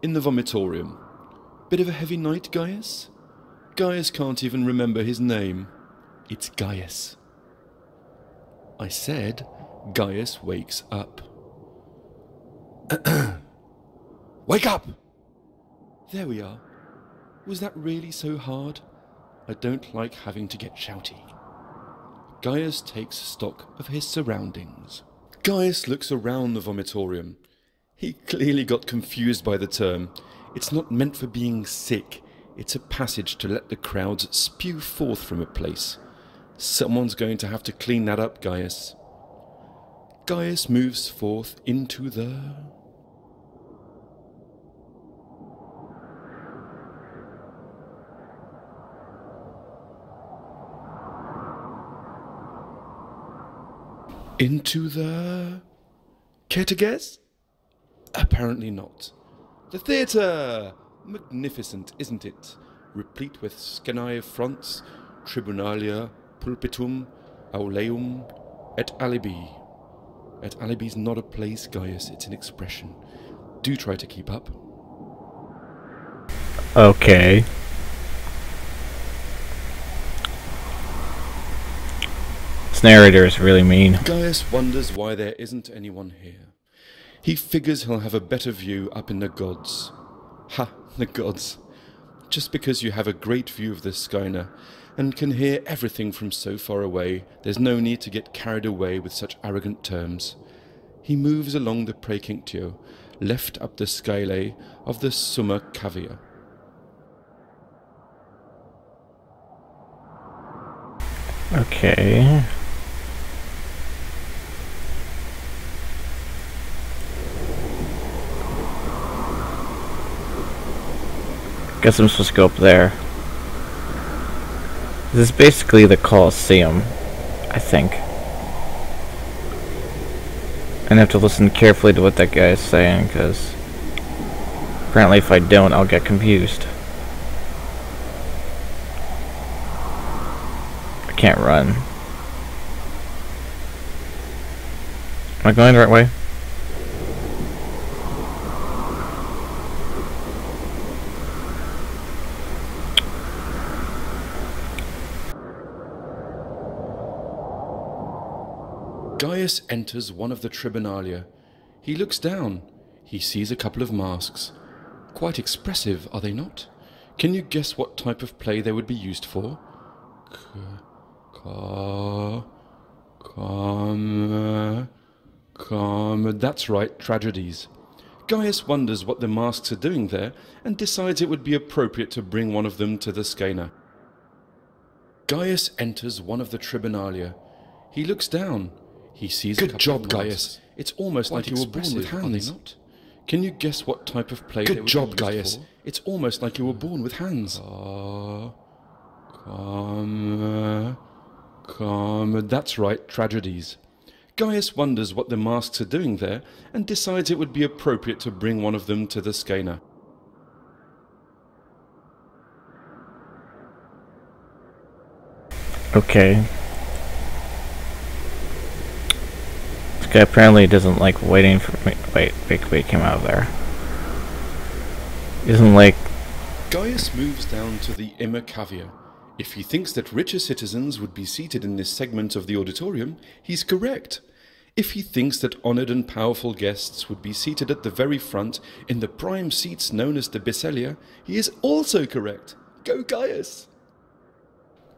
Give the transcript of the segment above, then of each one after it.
in the vomitorium. Bit of a heavy night, Gaius? Gaius can't even remember his name. It's Gaius. I said Gaius wakes up. Wake up! There we are. Was that really so hard? I don't like having to get shouty. Gaius takes stock of his surroundings. Gaius looks around the vomitorium. He clearly got confused by the term. It's not meant for being sick. It's a passage to let the crowds spew forth from a place. Someone's going to have to clean that up, Gaius. Gaius moves forth into the... Care to guess? Apparently not. The theatre! Magnificent, isn't it? Replete with scenae fronts, tribunalia, pulpitum, auleum, et alibi. Et alibi's not a place, Gaius, it's an expression. Do try to keep up. Okay. This narrator is really mean. Gaius wonders why there isn't anyone here. He figures he'll have a better view up in the gods. Ha, the gods. Just because you have a great view of the Skyna and can hear everything from so far away, there's no need to get carried away with such arrogant terms. He moves along the praecinctio, left up the skyle of the Summa Cavia. Okay. Guess I'm supposed to go up there. This is basically the Colosseum, I think. And I have to listen carefully to what that guy is saying, because apparently if I don't, I'll get confused. I can't run. Am I going the right way? Gaius enters one of the tribunalia. He looks down. He sees a couple of masks. Quite expressive, are they not? Can you guess what type of play they would be used for? That's right, tragedies. Gaius wonders what the masks are doing there and decides it would be appropriate to bring one of them to the Scaena. Gaius enters one of the tribunalia. He looks down. He sees a couple of masks. Good job, Gaius. It's almost like you were born with hands. Are they not? Can you guess what type of play they would be used for? Good job, Gaius. It's almost like you were born with hands. That's right, tragedies. Gaius wonders what the masks are doing there and decides it would be appropriate to bring one of them to the Scaena. Okay. This guy apparently doesn't like waiting for me. Wait, came out of there. He doesn't like... Gaius moves down to the Imma Cavia. If he thinks that richer citizens would be seated in this segment of the auditorium, he's correct. If he thinks that honoured and powerful guests would be seated at the very front in the prime seats known as the Basilia, he is also correct. Go Gaius!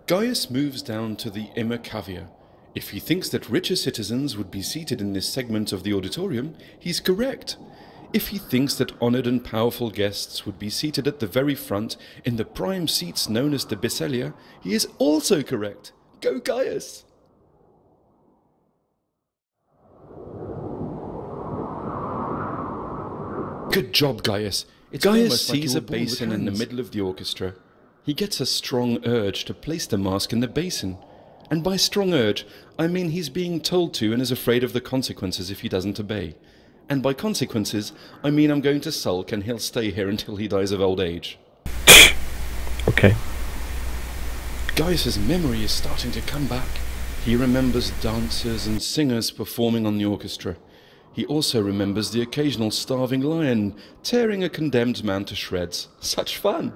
Gaius moves down to the Imma Cavia. If he thinks that richer citizens would be seated in this segment of the auditorium, he's correct. If he thinks that honoured and powerful guests would be seated at the very front in the prime seats known as the Basilia, he is also correct. Go Gaius! Good job, Gaius. Gaius sees a basin in the middle of the orchestra. He gets a strong urge to place the mask in the basin. And by strong urge, I mean he's being told to and is afraid of the consequences if he doesn't obey. And by consequences, I mean I'm going to sulk and he'll stay here until he dies of old age. Okay. Gaius's memory is starting to come back. He remembers dancers and singers performing on the orchestra. He also remembers the occasional starving lion tearing a condemned man to shreds. Such fun!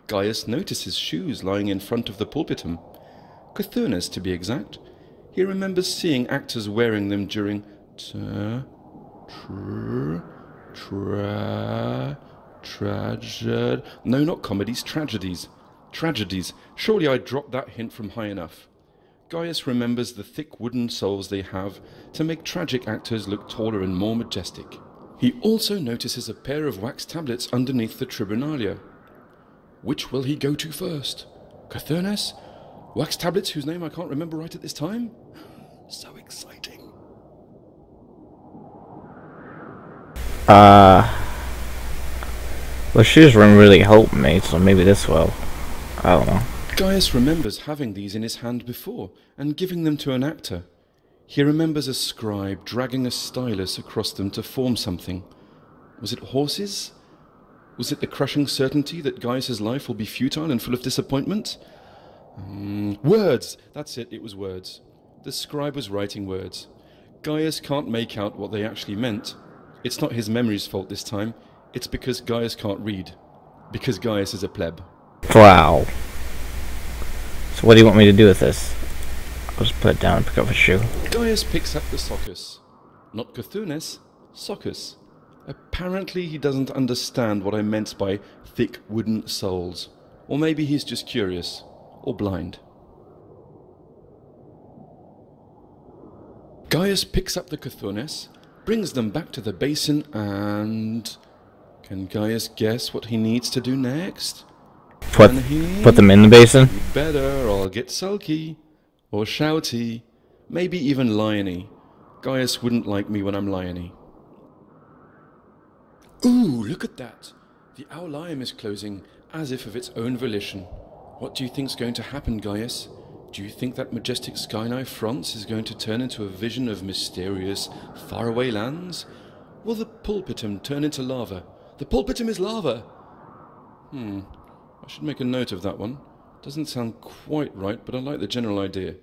Gaius notices shoes lying in front of the pulpitum. Cothurnus, to be exact. He remembers seeing actors wearing them during no, not comedies, tragedies. Tragedies. Surely I dropped that hint from high enough. Gaius remembers the thick wooden soles they have to make tragic actors look taller and more majestic. He also notices a pair of wax tablets underneath the tribunalia. Which will he go to first? Cothurnus? Wax tablets whose name I can't remember right at this time? So exciting. Well, shoes wouldn't really help me, so maybe this will. I don't know. Gaius remembers having these in his hand before and giving them to an actor. He remembers a scribe dragging a stylus across them to form something. Was it horses? Was it the crushing certainty that Gaius's life will be futile and full of disappointment? Words! That's it, it was words. The scribe was writing words. Gaius can't make out what they actually meant. It's not his memory's fault this time. It's because Gaius can't read. Because Gaius is a pleb. Wow. So what do you want me to do with this? I'll just put it down and pick up a shoe. Gaius picks up the soccus. Not Cothurnus, soccus. Apparently he doesn't understand what I meant by thick wooden soles. Or maybe he's just curious. Or blind. Gaius picks up the Cothurnus, brings them back to the basin, and... Can Gaius guess what he needs to do next? Put them in the basin? You better, or I'll get sulky. Or shouty. Maybe even liony. Gaius wouldn't like me when I'm liony. Ooh, look at that. The Aulium is closing, as if of its own volition. What do you think's going to happen, Gaius? Do you think that majestic skyline fronts is going to turn into a vision of mysterious, faraway lands? Will the pulpitum turn into lava? The pulpitum is lava! I should make a note of that one. Doesn't sound quite right, but I like the general idea.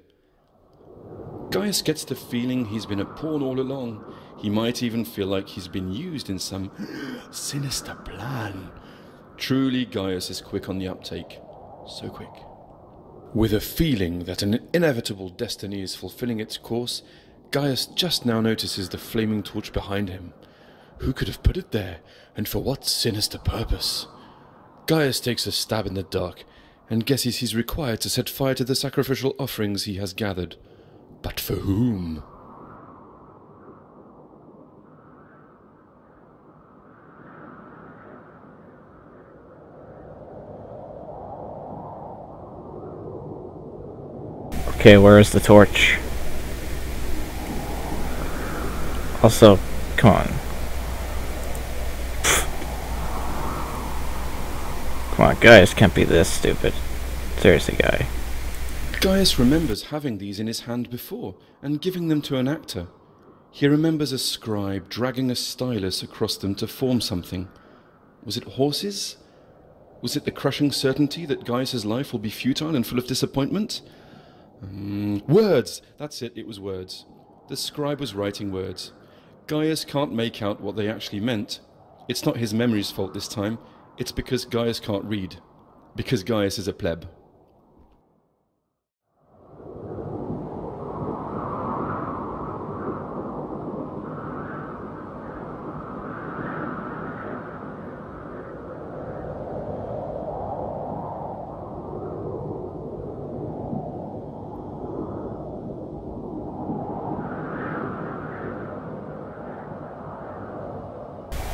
Gaius gets the feeling he's been a pawn all along. He might even feel like he's been used in some sinister plan. Truly, Gaius is quick on the uptake. So quick. With a feeling that an inevitable destiny is fulfilling its course, Gaius just now notices the flaming torch behind him. Who could have put it there, and for what sinister purpose? Gaius takes a stab in the dark, and guesses he's required to set fire to the sacrificial offerings he has gathered. But for whom? Okay, where is the torch? Also, come on. Come on, guys, can't be this stupid. Seriously, guy. Gaius remembers having these in his hand before and giving them to an actor. He remembers a scribe dragging a stylus across them to form something. Was it horses? Was it the crushing certainty that Gaius's life will be futile and full of disappointment? Words! That's it, it was words. The scribe was writing words. Gaius can't make out what they actually meant. It's not his memory's fault this time. It's because Gaius can't read. Because Gaius is a pleb.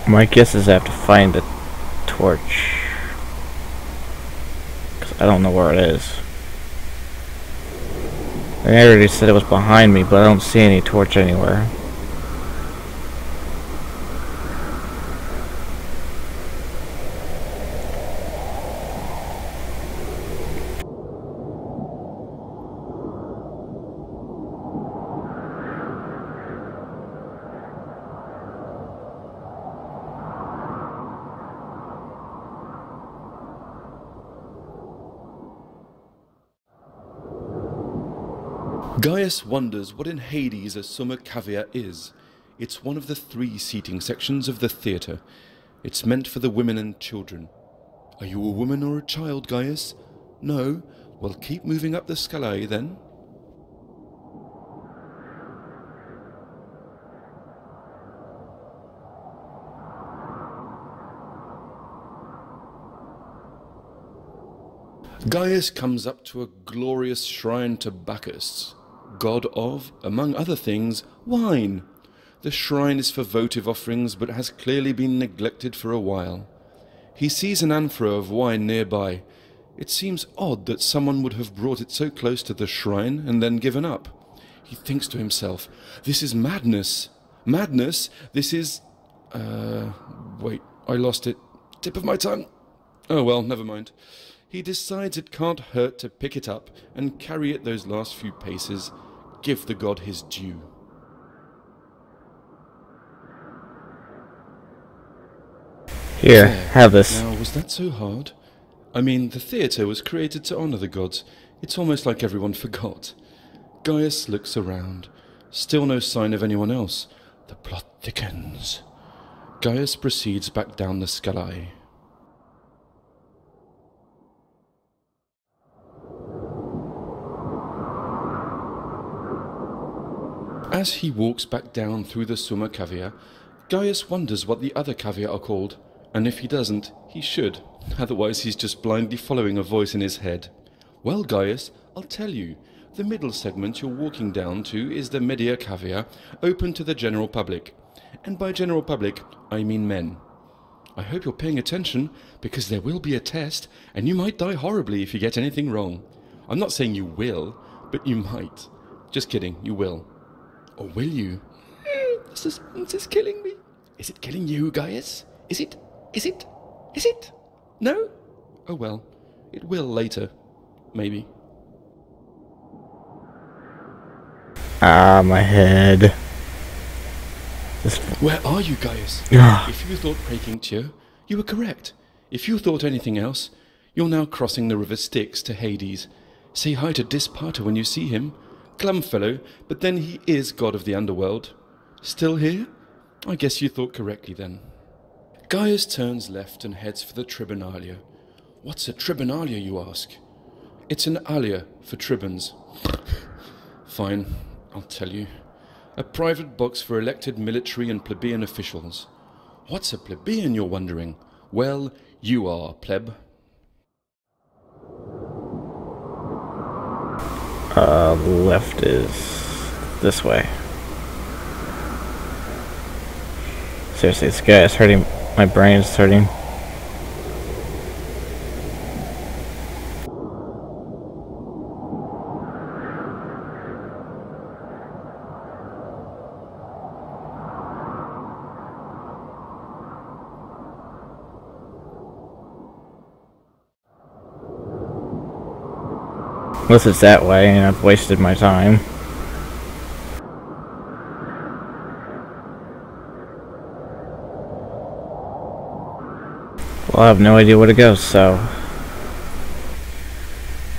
My guess is I have to find the torch. 'Cause I don't know where it is. I already said it was behind me, but I don't see any torch anywhere. Gaius wonders what in Hades a summa cavia is. It's one of the 3 seating sections of the theatre. It's meant for the women and children. Are you a woman or a child, Gaius? No? Well, keep moving up the scalae then. Gaius comes up to a glorious shrine to Bacchus, god of, among other things, wine. The shrine is for votive offerings, but has clearly been neglected for a while. He sees an amphora of wine nearby. It seems odd that someone would have brought it so close to the shrine and then given up. He thinks to himself, this is madness. Madness? This is... wait, I lost it. Tip of my tongue. Oh well, never mind. He decides it can't hurt to pick it up and carry it those last few paces. Give the god his due. Here, There. have this. Now, was that so hard? I mean, the theatre was created to honour the gods. It's almost like everyone forgot. Gaius looks around. Still no sign of anyone else. The plot thickens. Gaius proceeds back down the scalae. As he walks back down through the Summa Cavea, Gaius wonders what the other cavea are called, and if he doesn't, he should, otherwise he's just blindly following a voice in his head. Well, Gaius, I'll tell you. The middle segment you're walking down to is the Media Cavea, open to the general public. And by general public, I mean men. I hope you're paying attention, because there will be a test, and you might die horribly if you get anything wrong. I'm not saying you will, but you might. Just kidding, you will. Or will you? This is killing me. Is it killing you, Gaius? Is it? Is it? Is it? No? Oh well, it will later. Maybe. Ah, my head. Where are you, Gaius? Ah. If you thought Praking Tyr, you were correct. If you thought anything else, you're now crossing the river Styx to Hades. Say hi to Disparta when you see him. Glum fellow, but then he is god of the underworld. Still here? I guess you thought correctly then. Gaius turns left and heads for the Tribunalia. What's a Tribunalia, you ask? It's an alia for tribunes. Fine, I'll tell you. A private box for elected military and plebeian officials. What's a plebeian, you're wondering? Well, you are, pleb. Left is this way. Seriously, this guy is hurting. My brain is hurting. Unless it's that way and I've wasted my time. Well, I have no idea where to go, so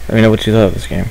let me know what you thought of this game.